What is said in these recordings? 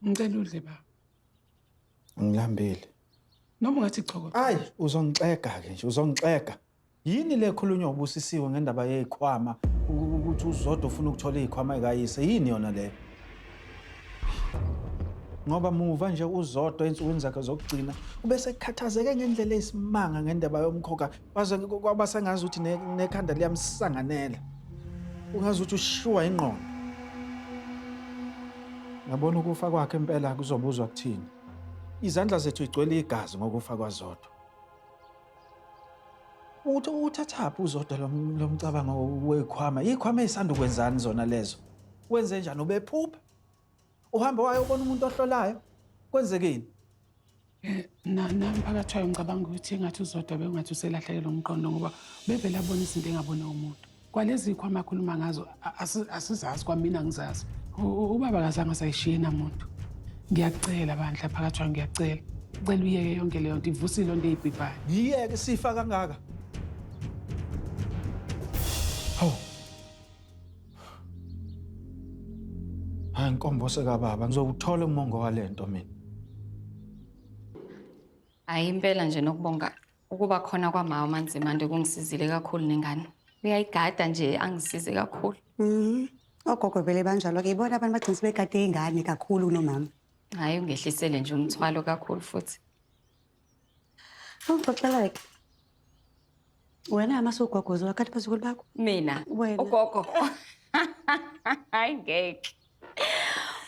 Ngicela udle ba. Ngilambile. Noma ungathi choko. Ayi, uzongixega-ke nje, uzongixega. Yini le khulunywa ubusisiwe ngendaba yezikhwama ukuthi uZodwa ufuna ukuthola izikhwama ezikayise? Yini yona le? Ngoba muva nje uZodwa ensukwini zakhe zokugcina ubese kukhathazeke ngendlela eyisimanga ngendaba yomkhokha. Waze kwaba sengazi ukuthi nekhanda liyamsanganela. Ungazi ukuthi ushiwa ingqondo. Ngabona ukufa kwakhe impela kuzobuzwa kuthini. Izandla zethu igcwele igazi ngokufa kwaZodwa. Uthathaphi uZodwa lo mcabango wezikhwama? Izikhwama ezisanda ukwenzani zona lezo? Wenze njani? Ubephupha? Uhambe wayobona umuntu ohlolayo? Kwenzekeni? Nami Phakathwayo ngicabanga ukuthi engathi uZodwa bengathi uselahlekelwe umqondo ngoba bevele abona izinto engabona umuntu. Kwalezi zikhwama akhuluma ngazo asizazi kwamina ngizazi. Ubaba kazange sayishiye namuntu. Ngiyakucela bandla Phakathwayo ngiyacela. Ngicela uyeke yonke leyo nto ivuse ilonto eyibhibhayo. Yiyeke sifa kangaka. Hawu. Hayi inkombo sekababa ngizowuthola umongo walento mina. Hayi impela nje nokubonga ukuba khona kwamawa amanzimande kungisizile kakhulu nengane. Uyayigada nje angisize kakhulu. Ogogo vele banjalo-ke ibona abantu bagcina sebegade ingane kakhulu nomama. Hayi ungehlisele nje umthwalo kakhulu futhi. Ungixoxela-ke. Wena amasugogozo wakhathi phezukulu bakho? Mina ugogo. Hayi ngeke.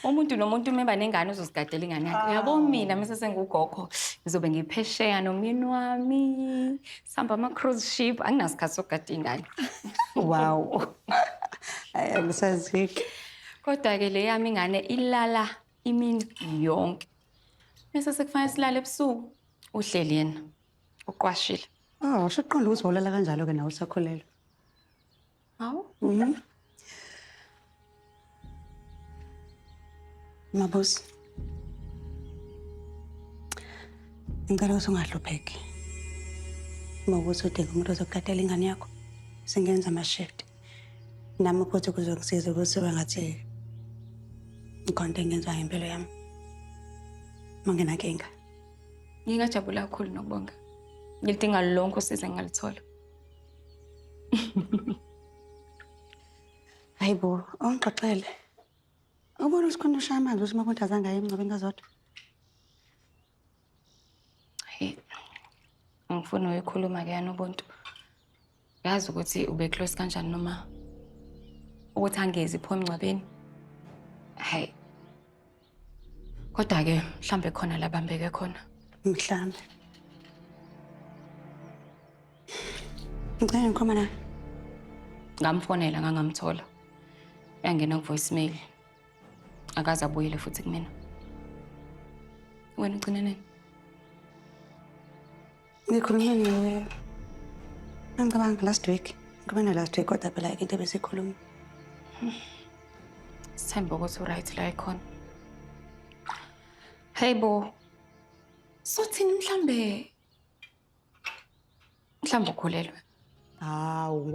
Umuntu nomuntu umeba nengane uzosigadela ingane yakhe. Yabo mina mase sengugogo ngizobe ngiphesheya nomyeni wami. Sihamba ama-cruise ship anginasikhathi sokugada ingane. Wow. Angisazi-ke. Kodwa-ke le yami ingane ilala imini yonke. Mase sekufanele silale ebusuku uhleli yena uqwashile. Oh, usho uqonda ukuthi wolala kanjalo-ke nawe usakhulelwe. Hawu? Mabusi. Ngicela ukuthi ungahlupheki. Mabusi udinga umuntu ozokugadela ingane yakho. Singenza ama-shift. Nami futhi kuzongisiza ukuthi bengathi ikhonto engenziwa ngempilo yami. Manginankinga. Ngingajabula kakhulu nokubonga. Ngilidinga lonke usizo engalithola. Hayibo, ungixoxele. Ubona ukuthi khona ushaya amanzi ukuthi umuntu azange aye emngcwabeni kaZodwa? Hey. Ngifuna ukuyikhuluma-ke yana ubuntu. Yazi ukuthi ube close kanjani noma ukuthi angezi pho emngcwabeni. Hayi. Kodwa-ke mhlambe khona labambeke khona. Mhlambe. Ngicela ngikhuluma naye. Ngamfonela ngangamthola. Yangena ku-voicemail. Akaze abuyele futhi kumina. Wena ugcina nini? Ngikhulume naye. Ngicabanga last week. Ngicabanga last week kodwa phela into ebesikhuluma. Sithemba ukuthi u-right la ikhona. Hey bo. Sothini mhlambe ukhulelwe? Hawu.